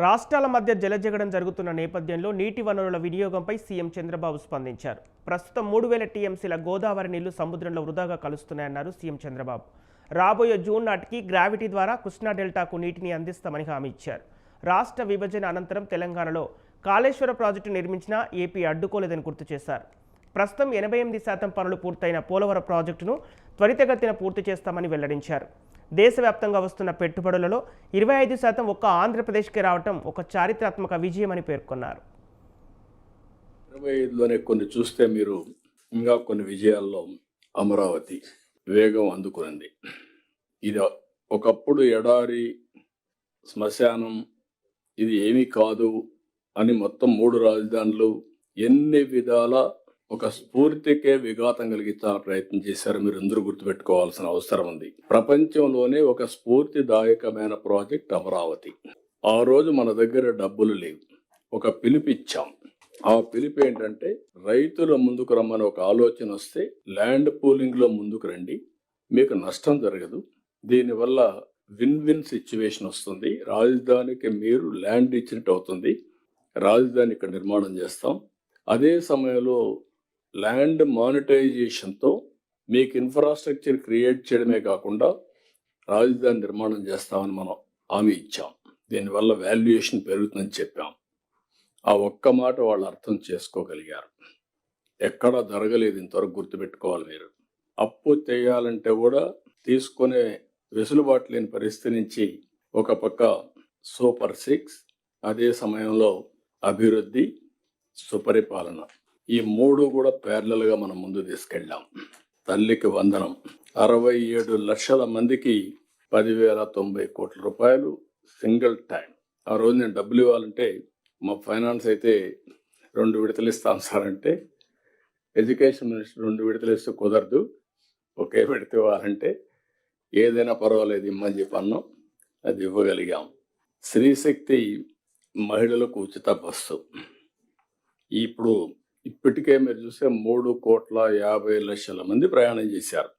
రాష్ట్రాల మధ్య జలజగడం జరుగుతున్న నేపథ్యంలో నీటి వనరుల వినియోగంపై సీఎం చంద్రబాబు స్పందించారు. ప్రస్తుతం 3000 టీఎంసీల గోదావరి నీళ్లు సముద్రంలో వృధాగా కలుస్తున్నాయన్నారు సీఎం చంద్రబాబు. రాబోయే జూన్ నాటికి గ్రావిటీ ద్వారా కృష్ణా డెల్టాకు నీటిని అందిస్తామని హామీ ఇచ్చారు. రాష్ట్ర విభజన అనంతరం తెలంగాణలో కాళేశ్వర ప్రాజెక్టు నిర్మించినా ఏపీ అడ్డుకోలేదని గుర్తు చేశారు. ప్రస్తుతం 88% పనులు పూర్తయిన పోలవరం ప్రాజెక్టును త్వరితగతిన పూర్తి చేస్తామని వెల్లడించారు. దేశవ్యాప్తంగా వస్తున్న పెట్టుబడులలో 25% ఒక్క ఆంధ్రప్రదేశ్కి రావటం ఒక చారిత్రాత్మక విజయమని పేర్కొన్నారు. 25లోనే కొన్ని చూస్తే మీరు ఇంకా కొన్ని విజయాల్లో అమరావతి వేగం అందుకునింది. ఇది ఒకప్పుడు ఎడారి శ్మశానం, ఇది ఏమీ కాదు అని మొత్తం 3 రాజధానులు ఎన్ని విధాల ఒక స్ఫూర్తికే విఘాతం కలిగించాలని ప్రయత్నం చేశారు. మీరు అందరూ గుర్తుపెట్టుకోవాల్సిన అవసరం ఉంది. ప్రపంచంలోనే ఒక స్ఫూర్తిదాయకమైన ప్రాజెక్ట్ అమరావతి. ఆ రోజు మన దగ్గర డబ్బులు లేవు, ఒక పిలుపు ఇచ్చాం. ఆ పిలుపు ఏంటంటే రైతుల ముందుకు రమ్మని ఒక ఆలోచన వస్తే ల్యాండ్ పూలింగ్ లో ముందుకు రండి, మీకు నష్టం జరగదు, దీనివల్ల విన్ విన్ సిచ్యువేషన్ వస్తుంది, రాజధానికి మీరు ల్యాండ్ ఇచ్చినట్టు అవుతుంది, రాజధాని ఇక్కడ నిర్మాణం చేస్తాం, అదే సమయంలో ల్యాండ్ మానిటైజేషన్తో మీకు ఇన్ఫ్రాస్ట్రక్చర్ క్రియేట్ చేయడమే కాకుండా రాజధాని నిర్మాణం చేస్తామని మనం హామీ ఇచ్చాం. దీనివల్ల వాల్యుయేషన్ పెరుగుతుందని చెప్పాం. ఆ ఒక్క మాట వాళ్ళు అర్థం చేసుకోగలిగారు. ఎక్కడా జరగలేదు ఇంతవరకు, గుర్తుపెట్టుకోవాలి మీరు. అప్పు చేయాలంటే కూడా తీసుకునే వెసులుబాటు లేని పరిస్థితి నుంచి ఒక పక్క సూపర్ 6, అదే సమయంలో అభివృద్ధి, సుపరిపాలన, ఈ 3 కూడా ప్యారలల్గా మనం ముందు తీసుకెళ్ళాం. తల్లికి వందనం, 67 లక్షల మందికి 10,090 కోట్ల రూపాయలు సింగిల్ టైం. ఆ రోజు నేను డబ్బులు ఇవ్వాలంటే మా ఫైనాన్స్ అయితే 2 విడతలు ఇస్తాను సార్ అంటే, ఎడ్యుకేషన్ మినిస్టర్ 2 విడతలు ఇస్తే కుదరదు, ఒకే విడత ఇవ్వాలంటే ఏదైనా పర్వాలేదు ఇమ్మని చెప్పి అన్నాం. అది ఇవ్వగలిగాం. స్త్రీశక్తి మహిళలకు ఉచిత బస్సు. ఇప్పుడు ఇప్పటికే మీరు చూస్తే 3,50,00,000 మంది ప్రయాణం చేశారు.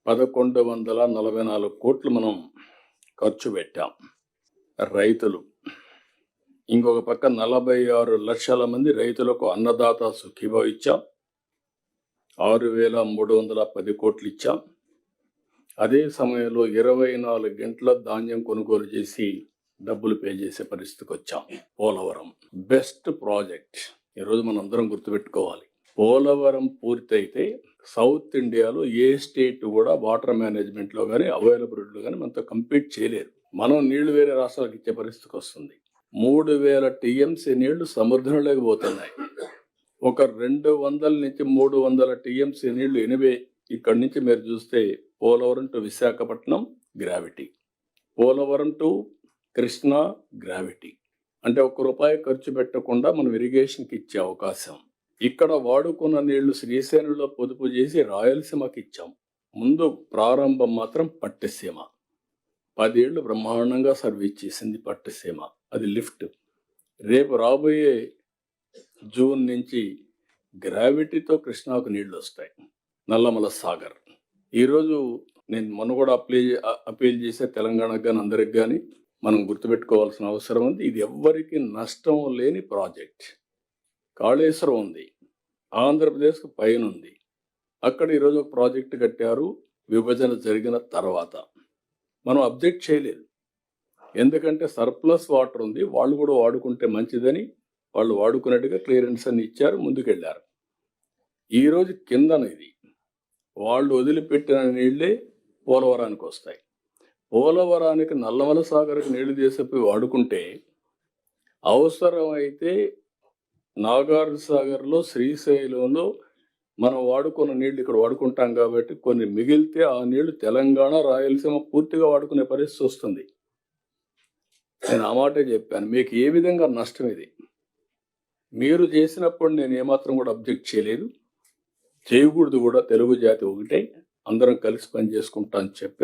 1,144 కోట్లు మనం ఖర్చు పెట్టాం. రైతులు ఇంకొక పక్క 46 లక్షల మంది రైతులకు అన్నదాత సుఖీభావ ఇచ్చాం. 6,310 కోట్లు ఇచ్చాం. అదే సమయంలో 24 గంటల ధాన్యం కొనుగోలు చేసి డబ్బులు పే చేసే పరిస్థితికి వచ్చాం. Polavaram best project. ఈరోజు మనం అందరం గుర్తుపెట్టుకోవాలి, పోలవరం పూర్తయితే సౌత్ ఇండియాలో ఏ స్టేట్ కూడా వాటర్ మేనేజ్మెంట్లో కానీ అవైలబిలిటీలో కానీ మనతో కంపీట్ చేయలేరు. మనం నీళ్లు వేరే రాష్ట్రాలకు ఇచ్చే పరిస్థితికి వస్తుంది. 3,000 టీఎంసీ నీళ్లు సముద్రంలోకి పోతున్నాయి. ఒక 200 నుంచి 300 టీఎంసీ నీళ్లు 80 ఇక్కడి నుంచి మీరు చూస్తే Polavaram to Visakhapatnam gravity, Polavaram to Krishna gravity. అంటే ₹1 ఖర్చు పెట్టకుండా మనం ఇరిగేషన్కి ఇచ్చే అవకాశం. ఇక్కడ వాడుకున్న నీళ్లు శ్రీశైలంలో పొదుపు చేసి రాయలసీమకి ఇచ్చాం. ముందు ప్రారంభం మాత్రం పట్టిసీమ 10 ఏళ్ళు బ్రహ్మాండంగా సర్వీస్ చేసింది పట్టిసీమ, అది లిఫ్ట్. రేపు రాబోయే జూన్ నుంచి గ్రావిటీతో కృష్ణాకు నీళ్లు వస్తాయి. నల్లమల సాగర్. ఈరోజు నేను మొన్న కూడా అపీల్ చేసే తెలంగాణకు కానీ అందరికి కానీ మనం గుర్తుపెట్టుకోవాల్సిన అవసరం ఉంది. ఇది ఎవ్వరికి నష్టం లేని ప్రాజెక్ట్. కాళేశ్వరం ఉంది, ఆంధ్రప్రదేశ్కు పైన ఉంది. అక్కడ ఈరోజు ఒక ప్రాజెక్టు కట్టారు విభజన జరిగిన తర్వాత. మనం అబ్జెక్ట్ చేయలేదు, ఎందుకంటే సర్ప్లస్ వాటర్ ఉంది, వాళ్ళు కూడా వాడుకుంటే మంచిదని వాళ్ళు వాడుకున్నట్టుగా క్లియరెన్స్ అని ఇచ్చారు, ముందుకెళ్ళారు. ఈరోజు కిందన ఇది వాళ్ళు వదిలిపెట్టిన నీళ్ళే పోలవరానికి వస్తాయి. పోలవరానికి నల్లమల సాగర్కి నీళ్లు తీసిపోయి వాడుకుంటే అవసరమైతే నాగార్జున సాగర్లో శ్రీశైలంలో మనం వాడుకున్న నీళ్లు ఇక్కడ వాడుకుంటాం కాబట్టి కొన్ని మిగిలితే ఆ నీళ్లు తెలంగాణ రాయలసీమ పూర్తిగా వాడుకునే పరిస్థితి వస్తుంది. నేను ఆ మాటే చెప్పాను. మీకు ఏ విధంగా నష్టం ఇది మీరు చేసినప్పుడు నేను ఏమాత్రం కూడా అబ్జెక్ట్ చేయలేదు, చేయకూడదు కూడా. తెలుగు జాతి ఒకటే, అందరం కలిసి పని చేసుకుంటా అని చెప్పి